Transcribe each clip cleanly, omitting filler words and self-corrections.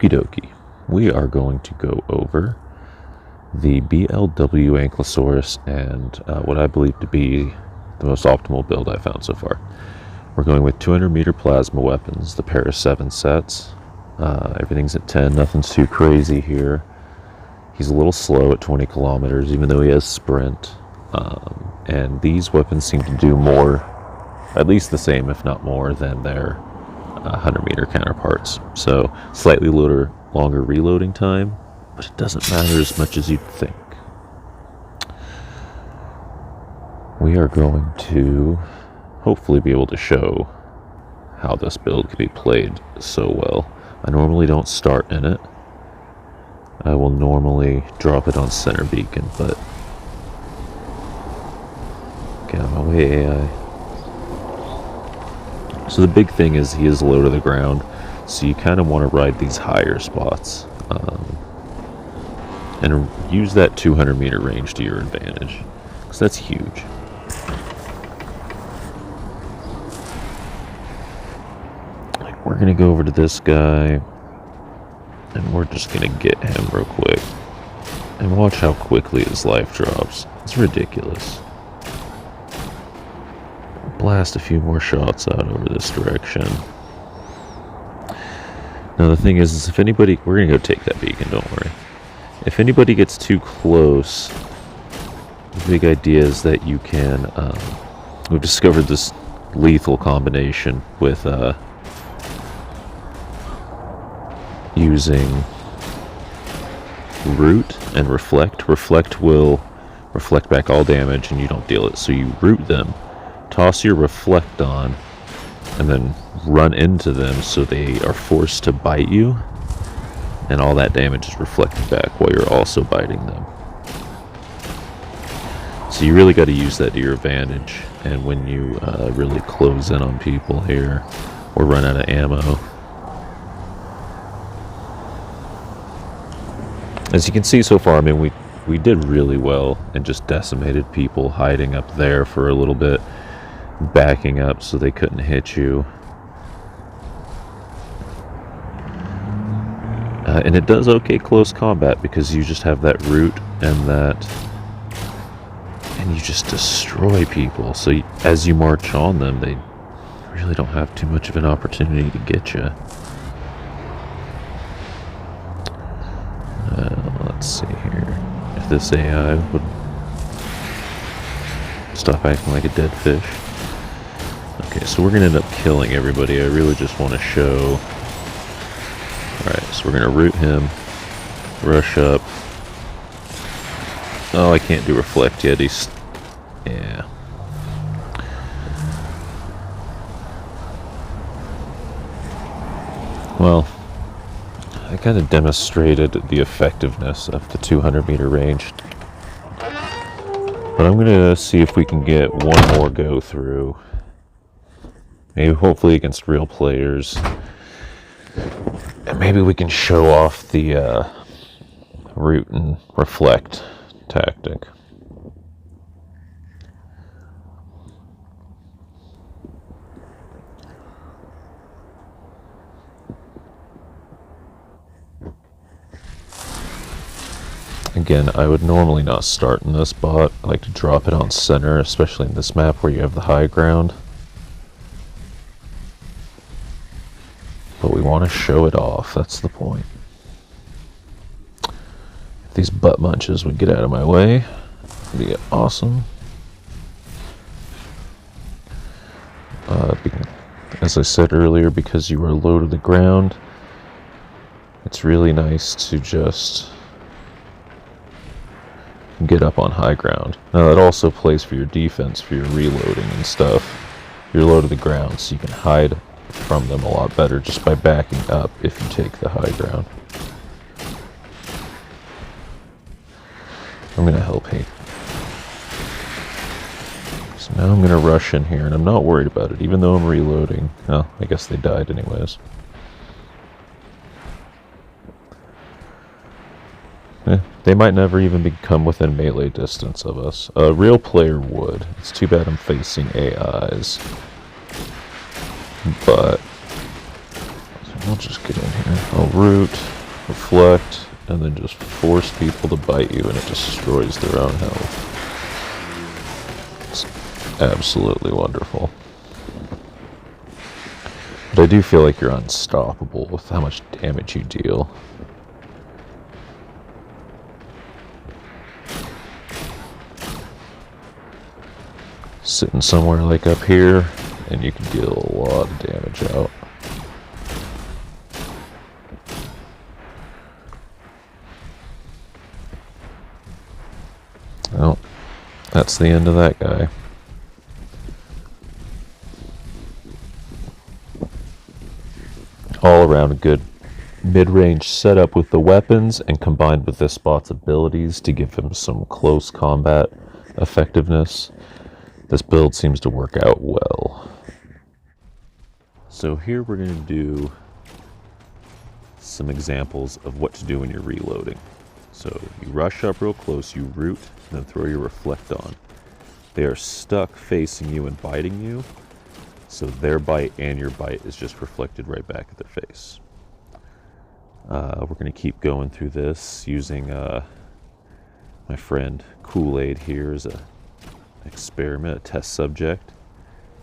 Okie dokie. We are going to go over the BLW Ankylosaurus and what I believe to be the most optimal build I've found so far. We're going with 200 meter plasma weapons, the pair of 7 sets. Everything's at 10, nothing's too crazy here. He's a little slow at 20 kilometers, even though he has sprint. And these weapons seem to do more, at least the same, if not more, than their 100 meter counterparts. So slightly longer reloading time, but it doesn't matter as much as you'd think. We are going to hopefully be able to show how this build can be played so well. I normally don't start in it. I will normally drop it on center beacon, but get out of my way, AI. So the big thing is he is low to the ground, so you kind of want to ride these higher spots and use that 200 meter range to your advantage, because that's huge. We're going to go over to this guy, and we're just going to get him real quick. And watch how quickly his life drops. It's ridiculous. Blast a few more shots out over this direction. Now the thing is if anybody... We're going to go take that beacon, don't worry. If anybody gets too close, the big idea is that you can... we've discovered this lethal combination with... using root and reflect. Reflect will reflect back all damage and you don't deal it. So you root them, toss your reflect on, and then run into them so they are forced to bite you, and all that damage is reflected back while you're also biting them. So you really got to use that to your advantage, and when you really close in on people here or run out of ammo. As you can see so far, I mean, we did really well and just decimated people hiding up there for a little bit, backing up so they couldn't hit you. And it does okay close combat because you just have that root and that, and you just destroy people. So as you march on them, they really don't have too much of an opportunity to get you. Let's see here. If this AI would stop acting like a dead fish. Okay, so we're going to end up killing everybody. I really just want to show... Alright, so we're going to root him. Rush up. Oh, I can't do reflect yet. He's... Yeah. Well... I kind of demonstrated the effectiveness of the 200 meter range. But I'm going to see if we can get one more go through. Maybe hopefully against real players. And maybe we can show off the root and reflect tactic. Again, I would normally not start in this spot. I like to drop it on center, especially in this map where you have the high ground. But we want to show it off, that's the point. If these butt munches would get out of my way, that'd be awesome. As I said earlier, because you are low to the ground, it's really nice to just... get up on high ground. Now that also plays for your defense, for your reloading and stuff. You're low to the ground, so you can hide from them a lot better just by backing up if you take the high ground. I'm going to help him. So now I'm going to rush in here, and I'm not worried about it, even though I'm reloading. Oh, I guess they died anyways. They might never even come within melee distance of us. A real player would. It's too bad I'm facing AIs. But just get in here. I'll root, reflect, and then just force people to bite you, and it destroys their own health. It's absolutely wonderful. But I do feel like you're unstoppable with how much damage you deal. Sitting somewhere like up here, and you can deal a lot of damage out. Well, that's the end of that guy. All around a good mid-range setup with the weapons, and combined with this spot's abilities to give him some close combat effectiveness, this build seems to work out well. So here we're going to do some examples of what to do when you're reloading. So you rush up real close, you root, and then throw your reflect on. They are stuck facing you and biting you, so their bite and your bite is just reflected right back at their face. We're going to keep going through this using my friend Kool-Aid here as an experiment, a test subject.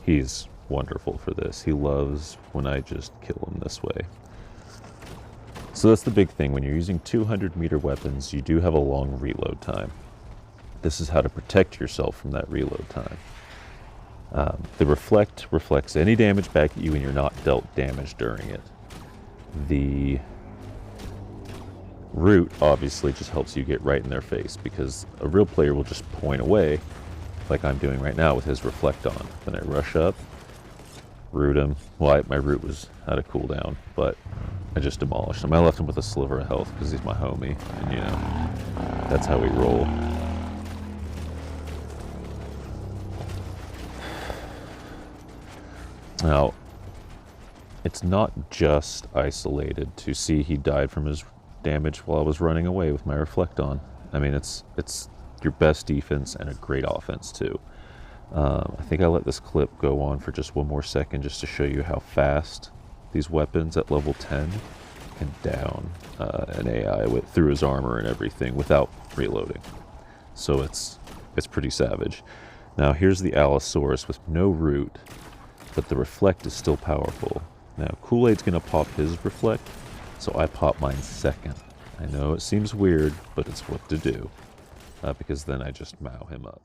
He's wonderful for this. He loves when I just kill him this way. So that's the big thing. When you're using 200-meter weapons, you do have a long reload time. This is how to protect yourself from that reload time. The reflect reflects any damage back at you and you're not dealt damage during it. The root obviously just helps you get right in their face, because a real player will just point away like I'm doing right now with his reflect on. Then I rush up, root him. Well, my root was out of cooldown, but I just demolished him. I left him with a sliver of health because he's my homie, and you know, that's how we roll. Now, it's not just isolated to see he died from his damage while I was running away with my reflect on. I mean, it's your best defense and a great offense too. I think I let this clip go on for just one more second just to show you how fast these weapons at level 10 can down an AI through his armor and everything without reloading. So it's pretty savage. Now here's the Allosaurus with no root, but the reflect is still powerful. Now Kool-Aid's gonna pop his reflect, so I pop mine second. I know it seems weird, but it's what to do, because then I just mow him up.